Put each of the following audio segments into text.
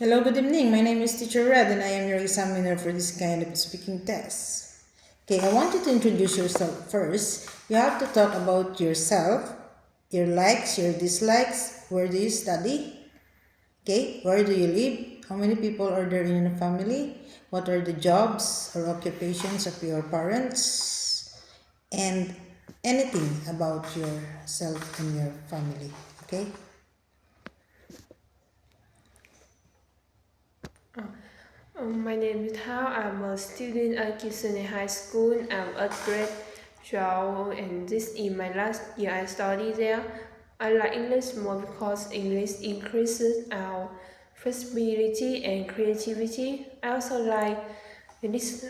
Hello, good evening. My name is Teacher Red and I am your examiner for this kind of speaking test. Okay, I want you to introduce yourself first. You have to talk about yourself, your likes, your dislikes, where do you study, okay, where do you live, how many people are there in your family, what are the jobs or occupations of your parents, and anything about yourself and your family, okay? My name is Thao. I'm a student at Kisene High School. I'm at grade 12 and this is my last year I study there. I like English more because English increases our flexibility and creativity. I also this,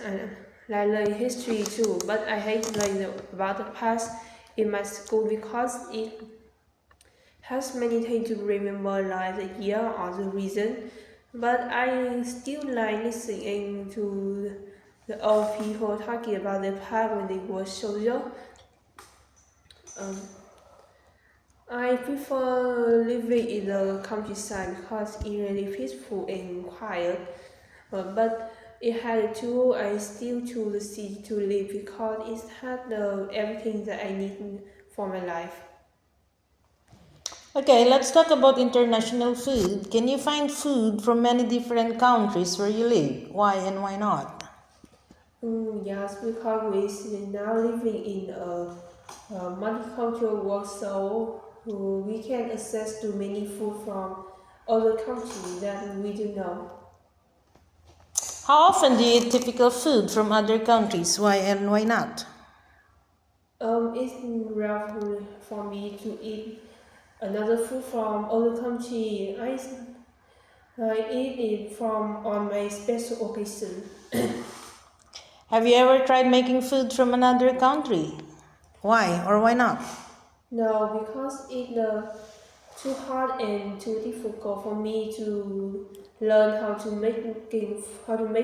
like learning history too, but I hate learning about the past in my school because it has many things to remember like the year or the reason, but I still like listening to the old people talking about the past when they were soldier. Um, I prefer living in the countryside because it's really peaceful and quiet. But it had too, I still choose the city to live because it had everything that I need for my life. Okay, let's talk about international food. Can you find food from many different countries where you live? Why and why not? Yes, because we're now living in a multicultural world, so we can access to many food from other countries that we do know. How often do you eat typical food from other countries? Why and why not? It's rare for me to eat another food from other country. I eat it from on my special occasion. Have you ever tried making food from another country? Why or why not? No, because it's too hard and too difficult for me to learn how to make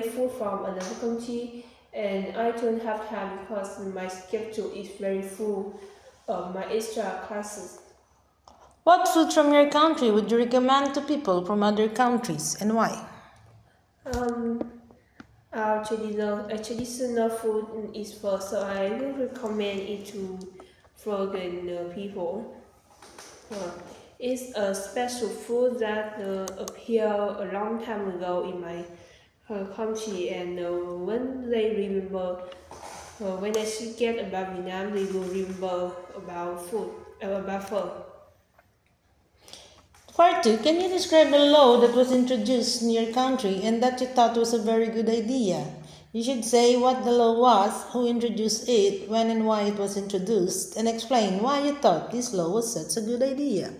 food from another country, and I don't have time because my schedule is very full of my extra classes. What food from your country would you recommend to people from other countries and why? Um, our traditional food is first, so I will recommend it to foreign people. Uh, it's a special food that appeared a long time ago in my country, and when they remember, when they forget about Vietnam, they will remember about food, about food. Part 2, can you describe the law that was introduced in your country and that you thought was a very good idea? You should say what the law was, who introduced it, when and why it was introduced, and explain why you thought this law was such a good idea.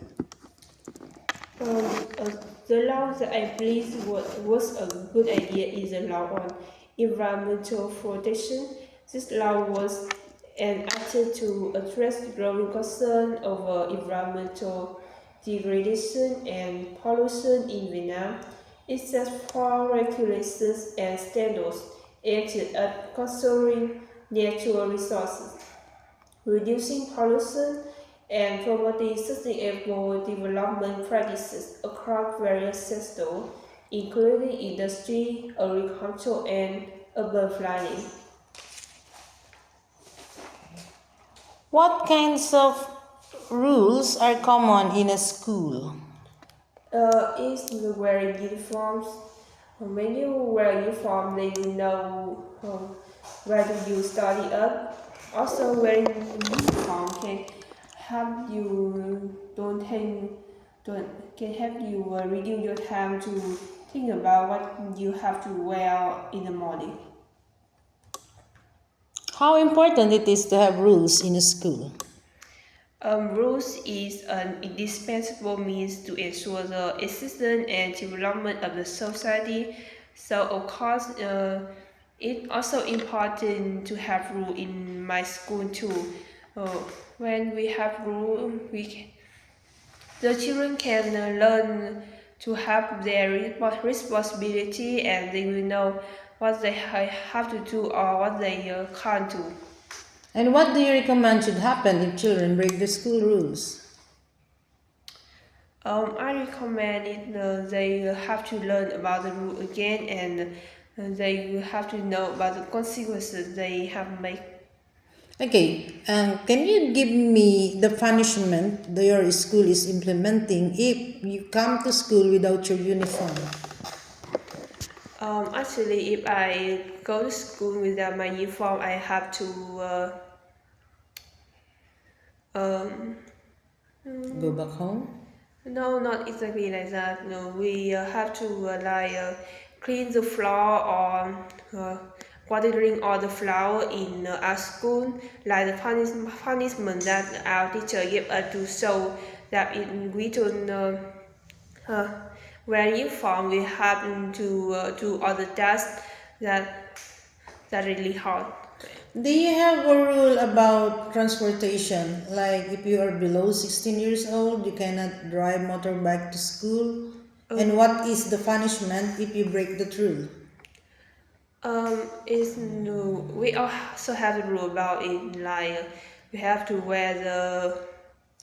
Um, uh, the law that I believe was a good idea is the law on environmental protection. This law was enacted to address the growing concern over environmental degradation and pollution in Vietnam. It sets for regulations and standards aimed at conserving natural resources, reducing pollution, and promoting sustainable development practices across various sectors, including industry, agriculture, and urban planning. What kinds of rules are common in a school? Is wearing uniforms. When you wear uniform, then you know where do you study at. Also, wearing uniform can help you don't can help you reduce your time to think about what you have to wear in the morning. How important it is to have rules in a school? Rules is an indispensable means to ensure the existence and development of the society. So, of course, it's also important to have rule in my school too. Uh, when we have rule, the children can learn to have their responsibility, and they will know what they have to do or what they can't do. And what do you recommend should happen if children break the school rules? I recommend it. They have to learn about the rule again, and they have to know about the consequences they have made. Okay, can you give me the punishment that your school is implementing if you come to school without your uniform? Actually, if I go to school without my uniform, I have to um, Go back home? no, not exactly like that. No, we have to clean the floor or watering all the flower in our school, like the punishment that our teacher gave us to show that we don't uh, wear uniform. We have to do all the tasks that really hard. Do you have a rule about transportation? Like if you are below 16 years old, you cannot drive motorbike to school? And what is the punishment if you break the rule? Is no. We also have a rule about it. Like we have to wear the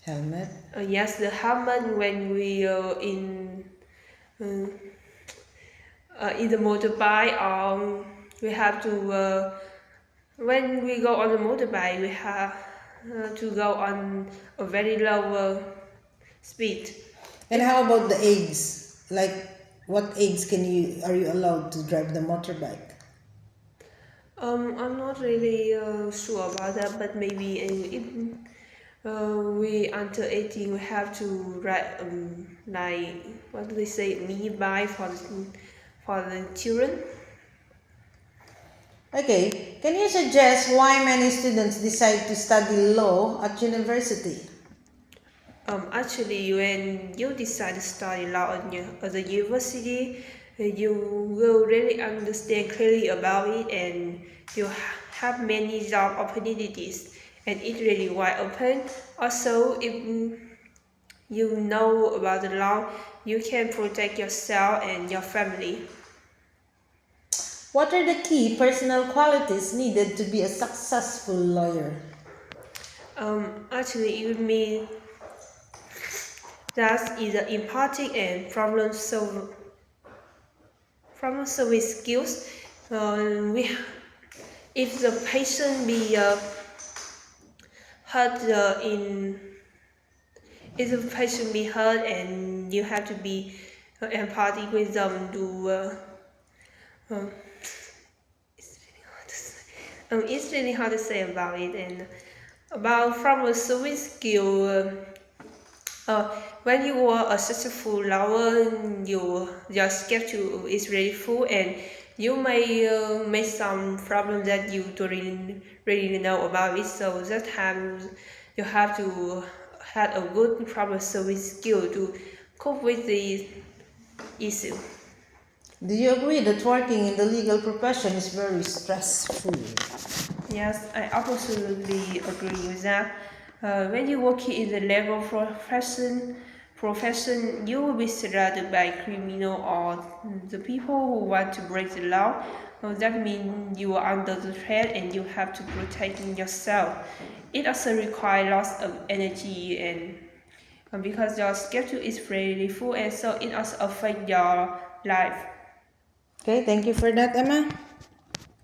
Helmet? yes, the helmet when we uh, in the motorbike. We have to when we go on the motorbike, we have to go on a very low speed. And how about the eggs? Like what eggs are you allowed to drive the motorbike? I'm not really sure about that, but maybe if we under 18, we have to write like what do they say, mini bike for the children. Okay, can you suggest why many students decide to study law at university? Actually, when you decide to study law at the university, you will really understand clearly about it, and you have many job opportunities, and it's really wide open. Also, if you know about the law, you can protect yourself and your family. What are the key personal qualities needed to be a successful lawyer? Actually, it means that is empathic and problem solving skills. We if the patient be hurt in if the patient be hurt, and you have to be empathic with them to um, it's really hard to say about it. And about problem solving skill, when you are a successful lawyer, your schedule is really full, and you may make some problem that you don't really know about it. So that time you have to have a good problem solving skill to cope with the issue. Do you agree that working in the legal profession is very stressful? Yes, I absolutely agree with that. When you work in the legal profession, you will be surrounded by criminal or the people who want to break the law. That means you are under the threat and you have to protect yourself. It also requires lots of energy, and because your schedule is really full, and so it also affects your life. Okay, thank you for that, Emma.